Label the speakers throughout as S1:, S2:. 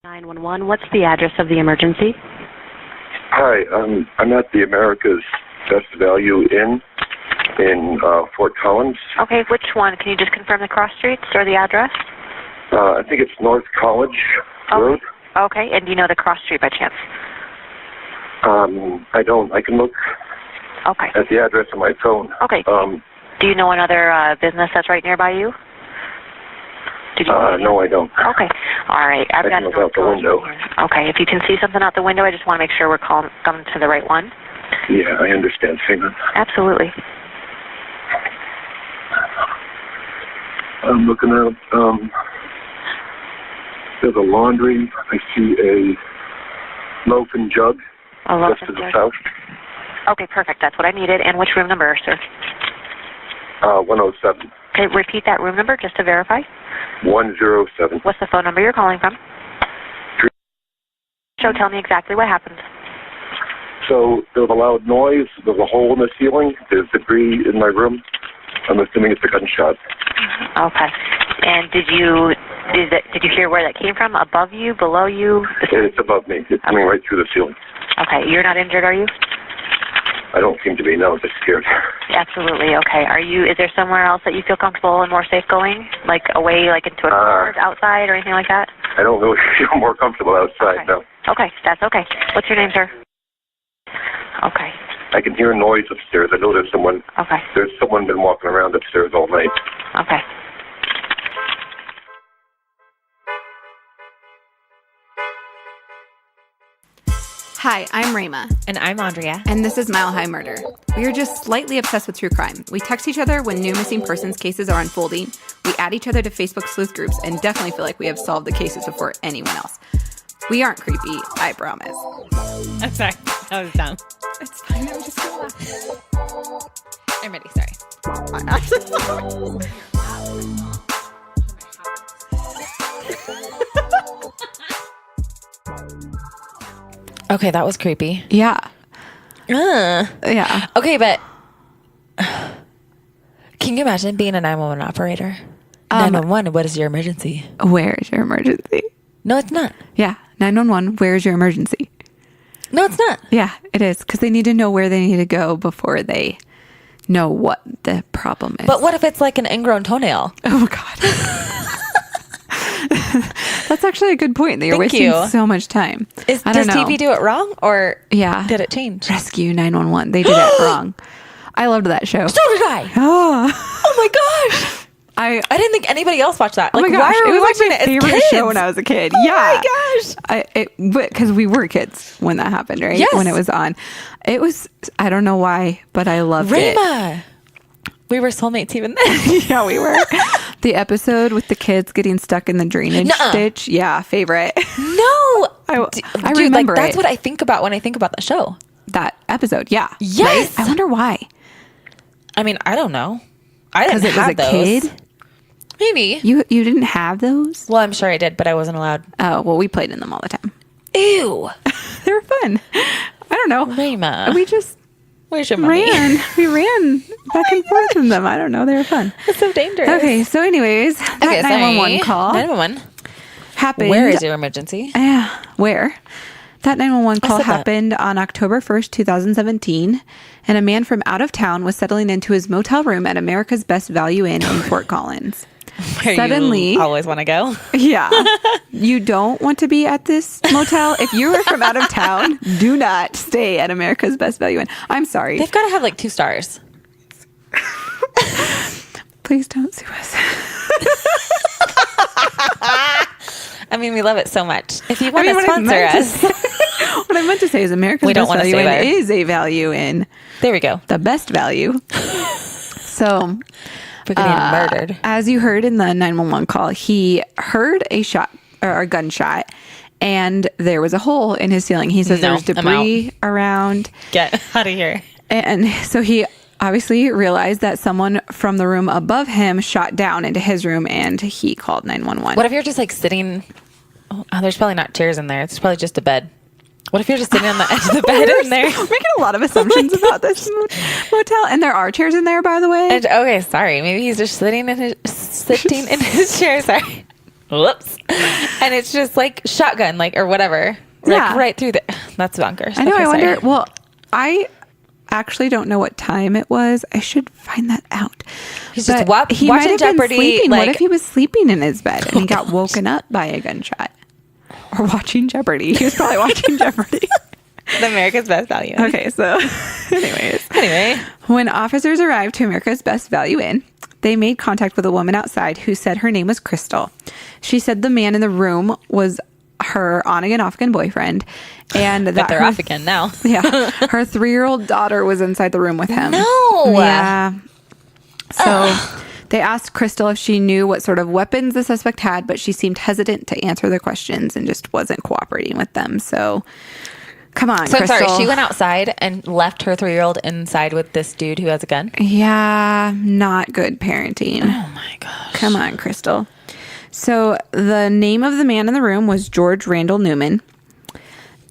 S1: 911, what's the address of the emergency?
S2: Hi, I'm at the America's Best Value Inn in Fort Collins.
S1: Okay, which one? Can you just confirm the cross streets or the address?
S2: I think it's North College Road.
S1: Okay, and do you know the cross street by chance?
S2: I don't. I can look at the address on my phone.
S1: Okay. Do you know another business that's right nearby you?
S2: No, I don't.
S1: Okay. All right.
S2: I can look out the window.
S1: Okay. If you can see something out the window, I just want to make sure we're coming to the right one.
S2: Yeah, I understand, Simon.
S1: Absolutely.
S2: I'm looking out. There's a laundry. I see a loaf and jug just to the south.
S1: Okay, perfect. That's what I needed. And which room number, sir?
S2: 107.
S1: Okay, repeat that room number just to verify.
S2: 107.
S1: What's the phone number you're calling from? So tell me exactly what happened.
S2: So there was a loud noise. There was a hole in the ceiling. There's debris in my room. I'm assuming it's a gunshot.
S1: Okay. And did you hear where that came from? Above you? Below you?
S2: It's above me. It's coming right through the ceiling.
S1: Okay. You're not injured, are you?
S2: I don't seem to be. No, just scared.
S1: Absolutely. Okay. Is there somewhere else that you feel comfortable and more safe going? Like away, like into a forest, outside, or anything like that?
S2: I don't really feel more comfortable outside, no.
S1: Okay. That's okay. What's your name, sir? Okay.
S2: I can hear a noise upstairs. I know there's someone.
S1: Okay.
S2: There's someone been walking around upstairs all night.
S1: Okay.
S3: Hi, I'm Rayma.
S4: And I'm Andrea.
S3: And this is Mile High Murder. We are just slightly obsessed with true crime. We text each other when new missing persons cases are unfolding. We add each other to Facebook sleuth groups and definitely feel like we have solved the cases before anyone else. We aren't creepy, I promise.
S4: I'm sorry. That was dumb.
S3: It's fine. I'm just gonna laugh.
S4: I'm ready. Sorry. Okay, that was creepy.
S3: Yeah.
S4: Yeah. Okay, but can you imagine being a 911 operator? 911, what is your emergency?
S3: Where is your emergency?
S4: No, it's not.
S3: Yeah. 911, where is your emergency?
S4: No, it's not.
S3: Yeah, it is. Because they need to know where they need to go before they know what the problem is.
S4: But what if it's like an ingrown toenail?
S3: Oh, God. That's actually a good point. You're wasting so much time.
S4: Does TV do it wrong, or did it change?
S3: Rescue 911. They did it wrong. I loved that show.
S4: So did I. Oh my gosh. I didn't think anybody else watched that.
S3: Like,
S4: oh my gosh,
S3: why are we watching
S4: it
S3: as kids? Favorite show when I was a kid.
S4: Oh
S3: yeah.
S4: my gosh.
S3: Because we were kids when that happened, right?
S4: Yes.
S3: When it was on. It was, I don't know why, but I loved it.
S4: Rayma. We were soulmates even then.
S3: Yeah, we were. The episode with the kids getting stuck in the drainage ditch. Yeah, favorite.
S4: No.
S3: I remember
S4: that's what I think about when I think about the show.
S3: That episode, yeah.
S4: Yes.
S3: Right? I wonder why.
S4: I mean, I don't know. I didn't have those.
S3: Because it was a kid?
S4: Maybe.
S3: You didn't have those?
S4: Well, I'm sure I did, but I wasn't allowed.
S3: Oh, well, we played in them all the time.
S4: Ew.
S3: They were fun. I don't know.
S4: Rayma.
S3: We just...
S4: Where's your mommy?
S3: We ran back and forth in them. I don't know. They were fun.
S4: That's so dangerous.
S3: Okay, so anyways, that 911 call
S4: 911
S3: happened.
S4: Where is your emergency?
S3: Yeah, where? That 911 call happened on October 1st, 2017, and a man from out of town was settling into his motel room at America's Best Value Inn in Fort Collins.
S4: Where suddenly, you always want to go.
S3: Yeah. You don't want to be at this motel. If you are from out of town, do not stay at America's Best Value Inn. I'm sorry.
S4: They've got to have like 2 stars.
S3: Please don't sue us.
S4: I mean, we love it so much. If you want to sponsor us.
S3: What I meant to say is America's Best Value Inn is a value in.
S4: There we go.
S3: The best value. So...
S4: We're getting murdered.
S3: As you heard in the 911 call, he heard a shot or a gunshot, and there was a hole in his ceiling. He says there was debris around.
S4: Get out of here.
S3: And so he obviously realized that someone from the room above him shot down into his room, and he called 911.
S4: What if you're just like sitting? Oh, there's probably not chairs in there. It's probably just a bed. What if you're just sitting on the edge of the bed in there?
S3: We're making a lot of assumptions about this motel. And there are chairs in there, by the way.
S4: And, okay, sorry. Maybe he's just sitting in his chair. Sorry. Whoops. And it's just like shotgun, like, or whatever.
S3: Yeah.
S4: Like right through the... That's bonkers.
S3: I know.
S4: Okay,
S3: I wonder.
S4: sorry.
S3: Well, I actually don't know what time it was. I should find that out.
S4: He's just
S3: He might
S4: watching
S3: have been
S4: Jeopardy.
S3: sleeping.
S4: Like,
S3: What if he was sleeping in his bed and he got woken up by a gunshot? Or watching Jeopardy. He was probably watching Jeopardy.
S4: the America's Best Value Inn.
S3: Okay, so
S4: Anyway.
S3: When officers arrived to America's Best Value Inn, they made contact with a woman outside who said her name was Crystal. She said the man in the room was her on-again, off-again boyfriend, and that
S4: they're off again now.
S3: Yeah, her 3-year-old daughter was inside the room with him.
S4: No.
S3: Yeah. So they asked Crystal if she knew what sort of weapons the suspect had, but she seemed hesitant to answer their questions and just wasn't cooperating with them. So, come on,
S4: So I'm
S3: Crystal.
S4: sorry, she went outside and left her 3-year-old inside with this dude who has a gun?
S3: Yeah, not good parenting.
S4: Oh my gosh.
S3: Come on, Crystal. So the name of the man in the room was George Randall Newman.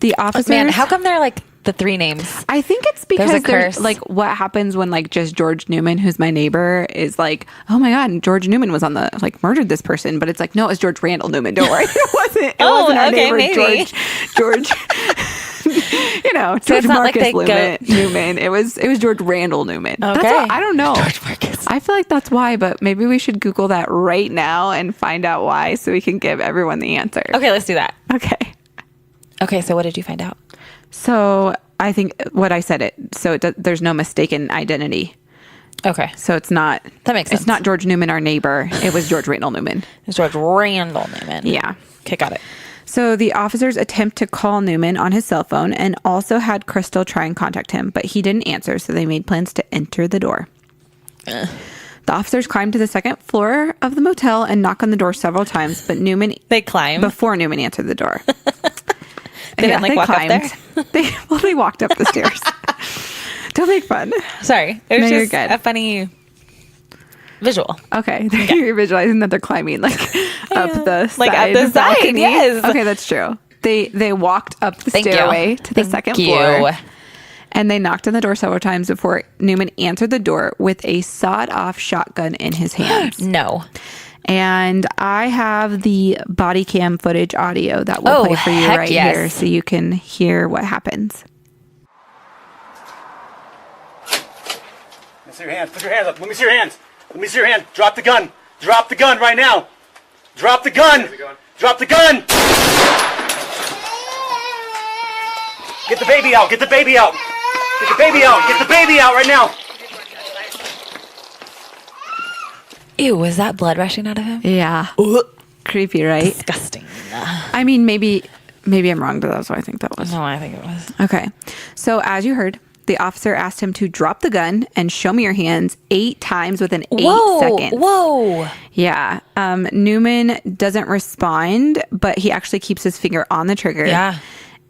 S3: The officers...
S4: Man, how come they're like the 3 names?
S3: I think it's because
S4: There's a
S3: there's
S4: curse.
S3: like what happens when like just George Newman, who's my neighbor, is like, oh my God, George Newman was on the like murdered this person, but it's like, no, it was George Randall Newman. Don't worry, it wasn't. It wasn't our
S4: okay,
S3: neighbor
S4: maybe.
S3: George. You know,
S4: So
S3: George
S4: it's not like
S3: Marcus
S4: they
S3: Newman. It was George Randall Newman. That's
S4: Okay.
S3: what, I don't know.
S4: George Marcus.
S3: I feel like that's why, but maybe we should Google that right now and find out why, so we can give everyone the answer.
S4: Okay, let's do that.
S3: Okay.
S4: Okay, so what did you find out?
S3: So I think what I said there's no mistaken identity.
S4: Okay.
S3: So it's not.
S4: That makes sense.
S3: It's not George Newman, our neighbor. It was George Randall Newman.
S4: It's George Randall Newman.
S3: Yeah.
S4: Okay, got it.
S3: So the officers attempt to call Newman on his cell phone and also had Crystal try and contact him, but he didn't answer, so they made plans to enter the door. The officers climbed to the 2nd floor of the motel and knocked on the door several times, but
S4: They climb.
S3: before Newman answered the door.
S4: They didn't like walk up there?
S3: They walked up the stairs. Don't make fun.
S4: Sorry. It was
S3: No, you're
S4: just
S3: good.
S4: a funny visual.
S3: Okay. You're visualizing that they're climbing like up the side.
S4: Like up the side,
S3: balcony.
S4: yes.
S3: Okay, that's true. They walked up the
S4: Thank you.
S3: stairway to the
S4: Thank
S3: 2nd
S4: you.
S3: floor. And they knocked on the door several times before Newman answered the door with a sawed-off shotgun in his hands.
S4: No.
S3: And I have the body cam footage audio that will
S4: Oh,
S3: play for you
S4: heck
S3: right
S4: yes.
S3: here so you can hear what happens.
S5: Let me see your hands. Put your hands up. Let me see your hands. Let me see your hands. Drop the gun. Drop the gun right now. Drop the gun. Drop the gun. Get the baby out. Get the baby out. Get the baby out. Get the baby out right now.
S4: Ew, was that blood rushing out of him?
S3: Yeah. Creepy, right?
S4: Disgusting.
S3: I mean, maybe I'm wrong, but that's what I think that was.
S4: No, I think it was.
S3: Okay. So as you heard, the officer asked him to drop the gun and show me your hands 8 times within 8 seconds.
S4: Whoa.
S3: Yeah. Newman doesn't respond, but he actually keeps his finger on the trigger.
S4: Yeah.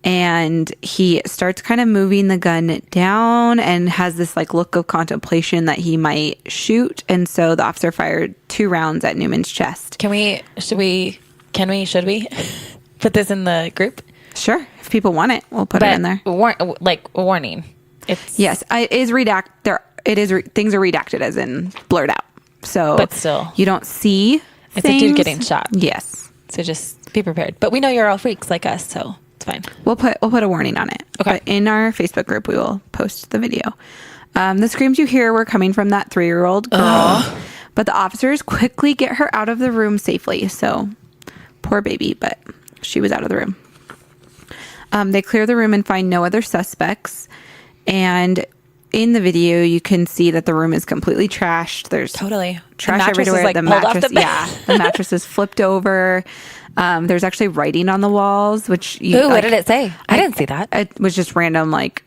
S3: And he starts kind of moving the gun down and has this like look of contemplation that he might shoot. And so the officer fired 2 rounds at Newman's chest.
S4: Should we put this in the group?
S3: Sure. If people want it, we'll put it in there.
S4: Warning. It's
S3: Yes, it is things are redacted as in blurred out. So,
S4: But still.
S3: you don't see.
S4: It's a dude
S3: things.
S4: getting shot.
S3: Yes,
S4: So just be prepared. But we know you're all freaks like us, so it's fine.
S3: we'll put a warning on it.
S4: Okay.
S3: But in our Facebook group, we will post the video. The screams you hear were coming from that 3-year-old girl, but the officers quickly get her out of the room safely. So, poor baby, but she was out of the room. They clear the room and find no other suspects. And in the video, you can see that the room is completely trashed. There's
S4: Totally.
S3: trash
S4: The mattress is,
S3: everywhere.
S4: like,
S3: The
S4: pulled off
S3: mattress,
S4: the bed.
S3: yeah, the mattress is flipped over. There's actually writing on the walls, which
S4: What did it say? I didn't see that.
S3: It was just random. Like,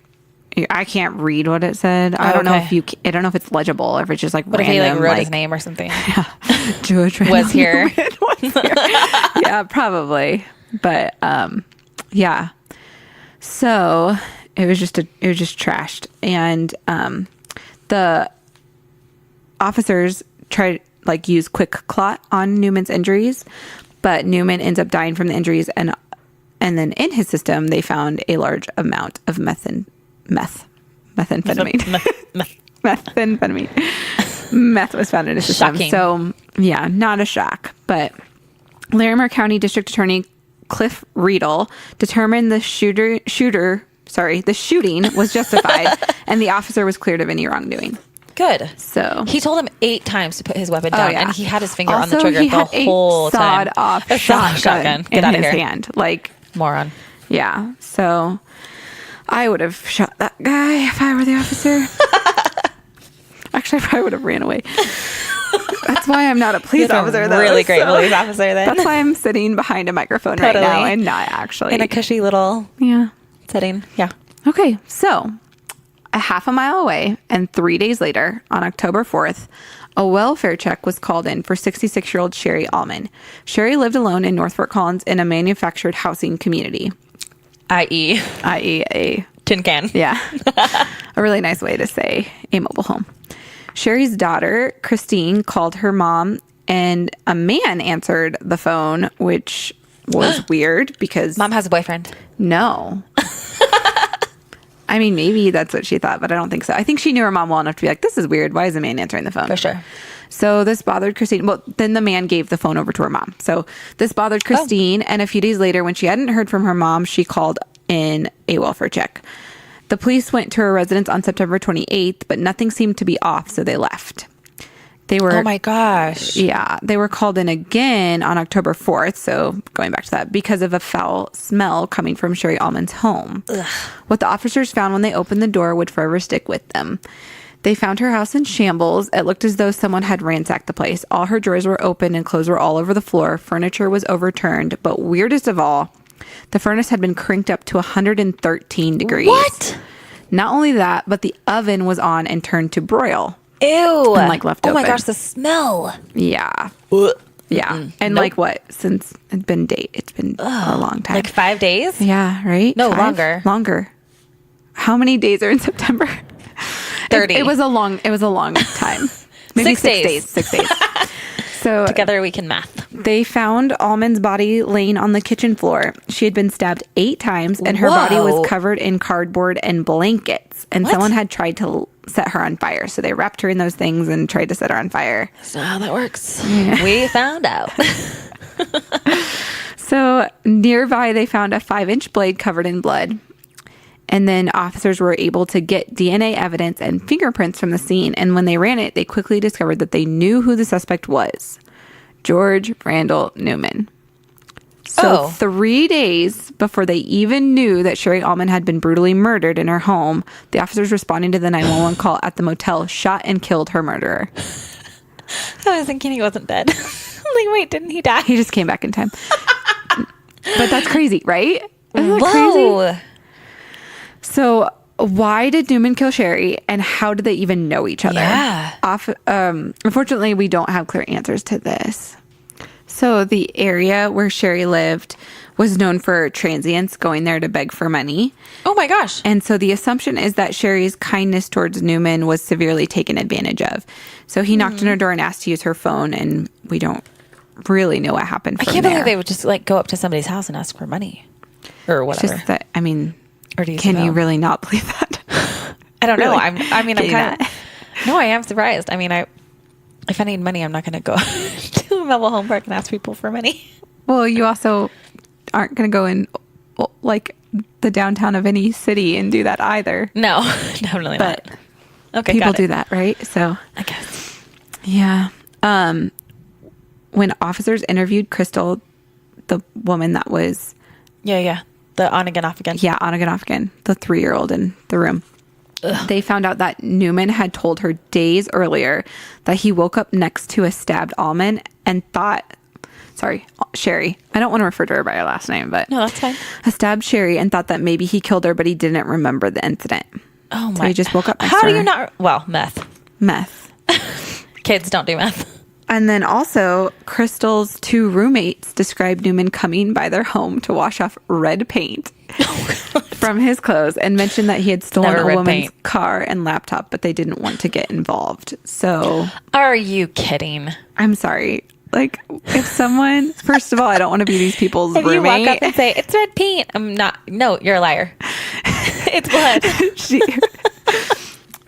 S3: I can't read what it said. I don't know
S4: okay.
S3: if I don't know if it's legible or if it's just like
S4: What
S3: random.
S4: if he wrote his name or something?
S3: George
S4: Was here.
S3: was here. Yeah, probably. But yeah. So it was just trashed, and the officers tried use quick clot on Newman's injuries, but Newman ends up dying from the injuries, and then in his system they found a large amount of methamphetamine. Methamphetamine. Meth was found in his system.
S4: Shocking.
S3: So yeah, not a shock, but Larimer County District Attorney Cliff Riedel determined the shooting was justified and the officer was cleared of any wrongdoing.
S4: Good.
S3: So
S4: he told him 8 times to put his weapon down, and he had his finger on the
S3: also,
S4: trigger
S3: he
S4: the
S3: had
S4: whole
S3: a
S4: time.
S3: Sawed-off
S4: A shotgun. Get
S3: in
S4: out of
S3: his
S4: here.
S3: hand. Like,
S4: moron.
S3: yeah. So I would have shot that guy if I were the officer. Actually, I probably would have ran away. That's why I'm not a police officer.
S4: Really great police officer then.
S3: That's why I'm sitting behind a microphone right now and not actually
S4: in a cushy little setting. Yeah.
S3: Okay, so a half a mile away and 3 days later, on October 4th, a welfare check was called in for 66-year-old Sherri Allman. Sherri lived alone in North Fort Collins in a manufactured housing community.
S4: I.e.
S3: a
S4: tin can.
S3: Yeah. A really nice way to say a mobile home. Sherri's daughter, Christine, called her mom, and a man answered the phone, which was weird because...
S4: Mom has a boyfriend.
S3: No. I mean, maybe that's what she thought, but I don't think so. I think she knew her mom well enough to be like, this is weird. Why is a man answering the phone?
S4: For sure.
S3: So this bothered Christine. Well, then the man gave the phone over to her mom. So this bothered Christine. And a few days later, when she hadn't heard from her mom, she called in a welfare check. The police went to her residence on September 28th, but nothing seemed to be off, so they left. They were,
S4: oh my gosh.
S3: Yeah, they were called in again on October 4th, so going back to that, because of a foul smell coming from Sherri Allman's home. Ugh. What the officers found when they opened the door would forever stick with them. They found her house in shambles. It looked as though someone had ransacked the place. All her drawers were open and clothes were all over the floor. Furniture was overturned, but weirdest of all, the furnace had been cranked up to 113 degrees.
S4: What?
S3: Not only that, but the oven was on and turned to broil.
S4: Ew.
S3: And like left open.
S4: Oh my gosh, the smell.
S3: Yeah. Yeah. And like what? Since it's been a long time.
S4: Like 5 days?
S3: Yeah, right?
S4: No,
S3: 5?
S4: longer.
S3: Longer. How many days are in September?
S4: 30.
S3: It was a long time. Maybe
S4: 6 days.
S3: 6 days. So
S4: together we can math.
S3: They found Allman's body laying on the kitchen floor. She had been stabbed 8 times and her body was covered in cardboard and blankets. And someone had tried to set her on fire. So they wrapped her in those things and tried to set her on fire.
S4: That's not how that works. Yeah. We found out.
S3: So nearby, they found a 5-inch blade covered in blood. And then officers were able to get DNA evidence and fingerprints from the scene. And when they ran it, they quickly discovered that they knew who the suspect was. George Randall Newman. So 3 days before they even knew that Sherri Allman had been brutally murdered in her home, the officers responding to the 911 call at the motel shot and killed her murderer.
S4: I was thinking he wasn't dead. Like, wait, didn't he die?
S3: He just came back in time. But that's crazy, right? Isn't that
S4: Whoa.
S3: crazy? So why did Newman kill Sherri, and how did they even know each other?
S4: Yeah.
S3: Unfortunately, we don't have clear answers to this. So the area where Sherri lived was known for transients going there to beg for money.
S4: Oh my gosh.
S3: And so the assumption is that Sherri's kindness towards Newman was severely taken advantage of. So he knocked on her door and asked to use her phone, and we don't really know what happened from there.
S4: I can't believe they would just like go up to somebody's house and ask for money or whatever.
S3: It's just that, I mean,
S4: or do you
S3: can you really not believe that?
S4: I don't know.
S3: Really?
S4: I'm kind of. No, I am surprised. I mean, if I need money, I'm not going to go to a mobile home park and ask people for money.
S3: Well, you also aren't going to go in like the downtown of any city and do that either.
S4: No, definitely
S3: but
S4: not. Okay,
S3: people do that, right? So
S4: I guess.
S3: Yeah. When officers interviewed Crystal, the woman that was...
S4: Yeah. The on again, off again.
S3: Yeah, on again, off again. The 3-year-old in the room. Ugh. They found out that Newman had told her days earlier that he woke up next to a stabbed Allman and thought... Sorry, Sherri. I don't want to refer to her by her last name, but...
S4: No, that's fine.
S3: A stabbed Sherri and thought that maybe he killed her, but he didn't remember the incident.
S4: Oh my...
S3: So he just woke up next
S4: How
S3: to
S4: do
S3: her.
S4: you not... Well, meth. Kids don't do meth.
S3: And then also, Crystal's 2 roommates described Newman coming by their home to wash off red paint from his clothes and mentioned that he had stolen a woman's car and laptop, but they didn't want to get involved. So...
S4: Are you kidding?
S3: I'm sorry. Like, if someone... First of all, I don't want to be these people's roommate.
S4: If you walk up and say, it's red paint, I'm not... No, you're a liar. It's blood.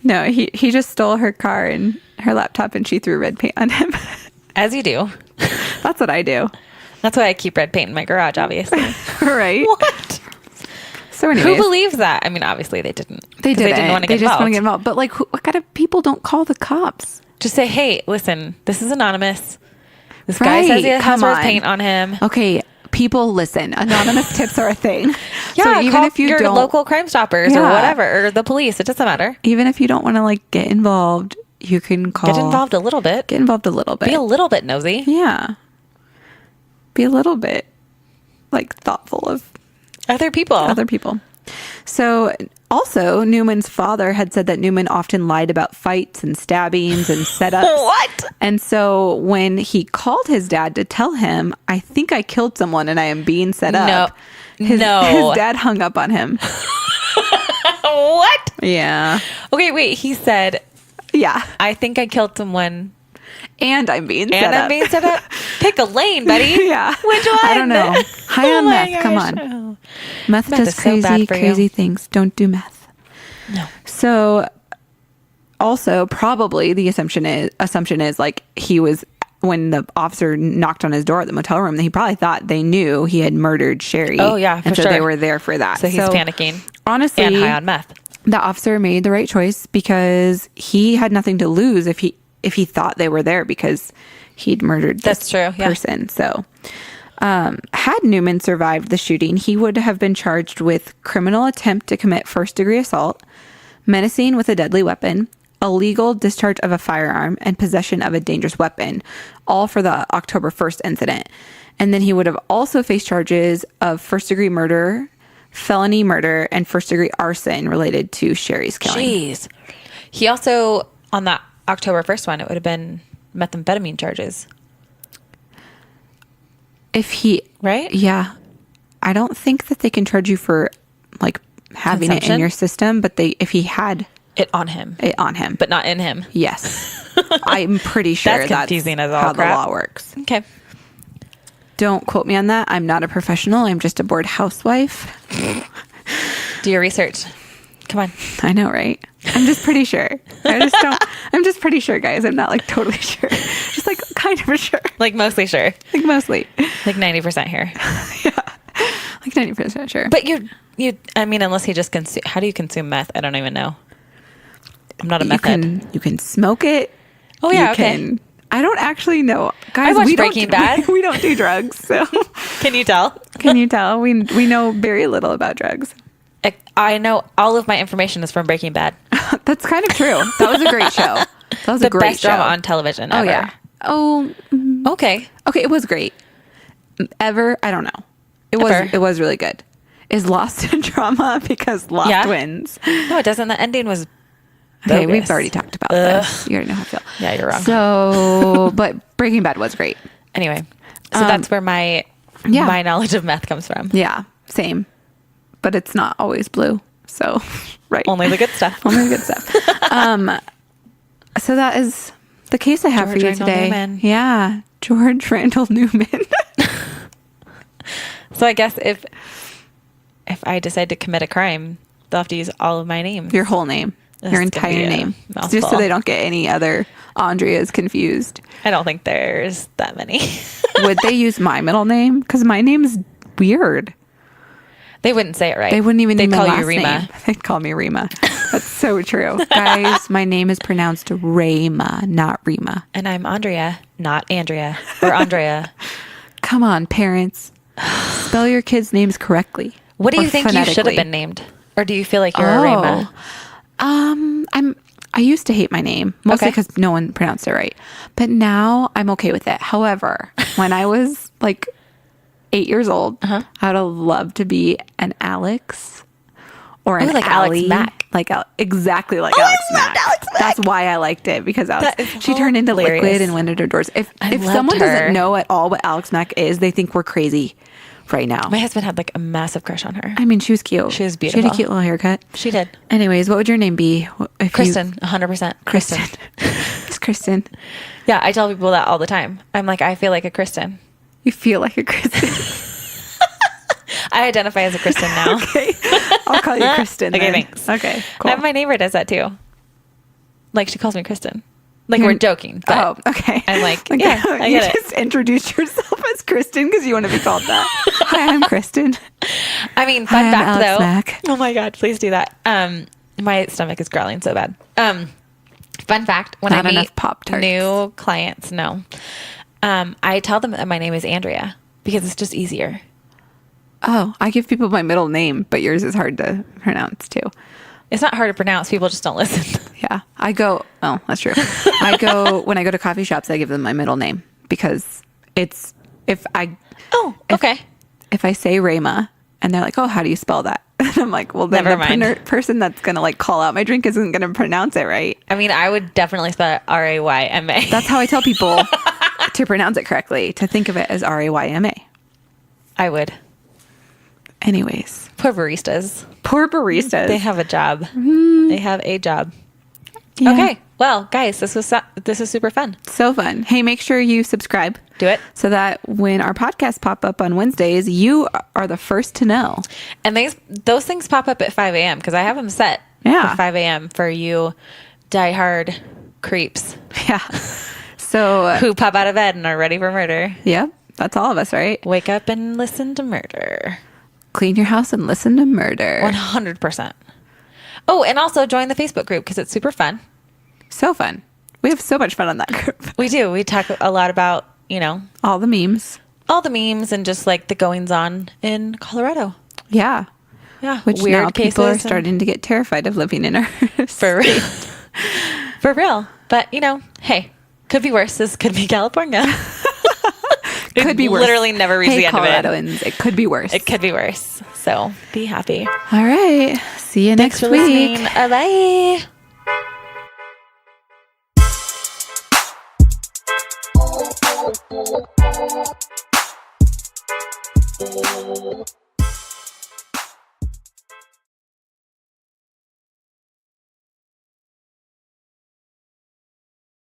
S3: No, he just stole her car and her laptop and she threw red paint on him.
S4: As you do.
S3: That's what I do.
S4: That's why I keep red paint in my garage, obviously.
S3: Right.
S4: What?
S3: So anyways.
S4: Who believes that? I mean, obviously they didn't.
S3: They
S4: didn't want to get
S3: They just
S4: involved.
S3: want to get involved. But like, what kind of people don't call the cops?
S4: Just say, hey, listen, this is anonymous. This
S3: Right,
S4: guy says he has
S3: come
S4: red
S3: on.
S4: paint on him.
S3: Okay, people, listen. Anonymous tips are a thing.
S4: Yeah,
S3: so even
S4: call
S3: if you
S4: your
S3: don't,
S4: local Crime Stoppers or
S3: Yeah.
S4: whatever, or the police, it doesn't matter.
S3: even if you don't want to like get involved, you can call.
S4: Get involved a little bit.
S3: Get involved a little bit.
S4: Be a little bit nosy.
S3: Yeah. Be a little bit like thoughtful of
S4: Other people.
S3: other people. So also Newman's father had said that Newman often lied about fights and stabbings and setups.
S4: What?
S3: And so when he called his dad to tell him, I think I killed someone and I am being set up. His dad hung up on him.
S4: What?
S3: Yeah.
S4: Okay, wait. He said,
S3: Yeah.
S4: I think I killed someone
S3: And I'm being set
S4: and
S3: up.
S4: I'm being set up. Pick a lane, buddy.
S3: Yeah.
S4: Which one?
S3: I don't know. High
S4: Oh
S3: on
S4: my
S3: meth. Come
S4: gosh.
S3: on. Meth
S4: Meth
S3: does
S4: is so bad
S3: crazy,
S4: for you.
S3: crazy things. Don't do meth.
S4: No.
S3: So also probably the assumption is like he was, when the officer knocked on his door at the motel room, he probably thought they knew he had murdered Sherri.
S4: Oh, yeah,
S3: and
S4: for
S3: so they
S4: sure.
S3: were there for that.
S4: So he's panicking.
S3: Honestly,
S4: And high on meth.
S3: the officer made the right choice because he had nothing to lose if he thought they were there because he'd murdered this
S4: That's true, yeah.
S3: person. So had Newman survived the shooting, he would have been charged with criminal attempt to commit first-degree assault, menacing with a deadly weapon, illegal discharge of a firearm, and possession of a dangerous weapon, all for the October 1st incident. And then he would have also faced charges of first-degree murder, felony murder, and first-degree arson related to Sherri's killing.
S4: Jeez. He also, on that October 1st one, it would have been methamphetamine charges.
S3: If he...
S4: Right?
S3: Yeah. I don't think that they can charge you for, like, having it in
S4: Consumption?
S3: your system, but if he had
S4: It on him.
S3: it on him.
S4: But not in him.
S3: Yes. I'm pretty sure
S4: That's confusing as all
S3: how
S4: crap.
S3: the law works.
S4: Okay.
S3: Don't quote me on that. I'm not a professional. I'm just a bored housewife.
S4: Do your research. Come on.
S3: I know, right? I'm just pretty sure. I'm just pretty sure, guys. I'm not like totally sure. Just like kind of sure.
S4: Like mostly sure.
S3: Like mostly.
S4: Like 90% here.
S3: Like 90% sure.
S4: But I mean, unless he just consume, how do you consume meth? I don't even know. I'm not a meth head.
S3: You can smoke it.
S4: Oh yeah,
S3: You
S4: okay.
S3: can- I don't actually know. Guys,
S4: watched
S3: we don't
S4: Breaking Bad.
S3: We don't do drugs, so
S4: Can you tell?
S3: can you tell? We know very little about drugs.
S4: I know all of my information is from Breaking Bad.
S3: That's kind of true. That was a great show. That was
S4: The
S3: a great
S4: best
S3: show.
S4: drama on television
S3: Oh
S4: ever.
S3: yeah. Oh,
S4: Okay.
S3: okay. It was great. Ever? I don't know.
S4: Ever.
S3: It was really good. Is Lost in drama because Lost
S4: Yeah.
S3: wins?
S4: No, it doesn't. The ending was
S3: Okay,
S4: bogus.
S3: we've already talked about this. You already know how I feel.
S4: Yeah, you're wrong.
S3: So, but Breaking Bad was great.
S4: Anyway, so that's where my knowledge of meth comes from.
S3: Yeah, same. But it's not always blue. So, right.
S4: Only the good stuff.
S3: Only the good stuff. So that is the case I have
S4: George
S3: for you
S4: Randall
S3: today.
S4: Newman.
S3: Yeah, George Randall Newman.
S4: So I guess if I decide to commit a crime, they'll have to use all of my names.
S3: Your whole name.
S4: This
S3: Your
S4: is gonna be
S3: entire
S4: a
S3: name.
S4: mouthful.
S3: Just so they don't get any other Andreas confused.
S4: I don't think there's that many.
S3: Would they use my middle name? Because my name's weird.
S4: They wouldn't say it right.
S3: They wouldn't even
S4: They'd
S3: name
S4: call
S3: my
S4: you
S3: last
S4: Rima.
S3: name. They'd call me Rima. That's so true. Guys, my name is pronounced Rayma, not Rima.
S4: And I'm Andrea, not Andrea or Andrea.
S3: Come on, parents. Spell your kids' names correctly.
S4: What do
S3: Or
S4: you think you should have
S3: phonetically.
S4: been named? Or do you feel like you're a Rima?
S3: I used to hate my name, mostly
S4: Okay.
S3: because no one pronounced it right. But now I'm okay with it. However, when I was like 8 years old, I would have loved to be an Alex or an
S4: like Alex
S3: Allie.
S4: Mack.
S3: Like exactly like Alex Mack.
S4: Alex Mack.
S3: That's why I liked it, because
S4: That is
S3: she turned into
S4: hilarious.
S3: liquid and went into doors. If
S4: I loved
S3: someone
S4: her.
S3: doesn't know at all what Alex Mack is, they think we're crazy right now.
S4: My husband had like a massive crush on her.
S3: I mean, she was cute.
S4: She was
S3: She had
S4: beautiful.
S3: a cute little haircut.
S4: She did.
S3: Anyways, what would your name be? If
S4: Kristen, 100%.
S3: Kristen. It's Kristen.
S4: Yeah, I tell people that all the time. I'm like, I feel like a Kristen.
S3: You feel like a Kristen.
S4: I identify as a Kristen now.
S3: Okay. I'll call you Kristen.
S4: Okay,
S3: then.
S4: thanks.
S3: Okay, cool.
S4: My neighbor does that too. Like, she calls me Kristen. Like, we're joking. But
S3: Oh, okay.
S4: I'm like, yeah, I
S3: you
S4: get it.
S3: just introduced yourself as Kristen because you want to be called that. Hi, I'm Kristen.
S4: I mean,
S3: Hi,
S4: fun
S3: I'm
S4: fact
S3: Alex
S4: though.
S3: Mack.
S4: Oh my God, please do that. My stomach is growling so bad. Fun fact, when
S3: Not
S4: I meet
S3: enough Pop-Tarts.
S4: new clients, no. I tell them that my name is Andrea because it's just easier.
S3: Oh, I give people my middle name, but yours is hard to pronounce too.
S4: It's not hard to pronounce. People just don't listen.
S3: Yeah. Oh, that's true. When I go to coffee shops, I give them my middle name because it's,
S4: Oh, okay.
S3: if I say Rayma and they're like, oh, how do you spell that? And I'm like, well, then
S4: Never
S3: the
S4: mind.
S3: person that's going to like call out my drink isn't going to pronounce it right.
S4: I mean, I would definitely spell it Rayma.
S3: That's how I tell people to pronounce it correctly, to think of it as Rayma.
S4: I would.
S3: Anyways,
S4: Poor baristas.
S3: poor baristas.
S4: They have a job. They have a job.
S3: Yeah.
S4: Okay. Well, guys, this is super fun.
S3: So fun. Hey, make sure you subscribe.
S4: Do it.
S3: So that when our podcasts pop up on Wednesdays, you are the first to know.
S4: And those things pop up at 5 a.m. because I have them set
S3: Yeah.
S4: for 5 a.m. for you diehard creeps
S3: Yeah. So,
S4: who pop out of bed and are ready for murder.
S3: yeah, that's all of us, right?
S4: Wake up and listen to murder.
S3: Clean your house and listen to murder.
S4: 100%. Oh, and also join the Facebook group because it's super fun.
S3: So fun. We have so much fun on that group.
S4: We do. We talk a lot about,
S3: All the memes.
S4: all the memes and just like the goings on in Colorado.
S3: Yeah.
S4: Yeah.
S3: Which
S4: weird
S3: now
S4: cases.
S3: people are
S4: and-
S3: starting to get terrified of living in our
S4: For real. For real. But, hey, could be worse. This could be California.
S3: Could be worse.
S4: Literally never reach the end of it.
S3: Coloradoans, it could be worse.
S4: It could be worse. So be happy.
S3: All right. See you
S4: Thanks
S3: next
S4: for
S3: week.
S4: listening. Bye.
S2: Thank you.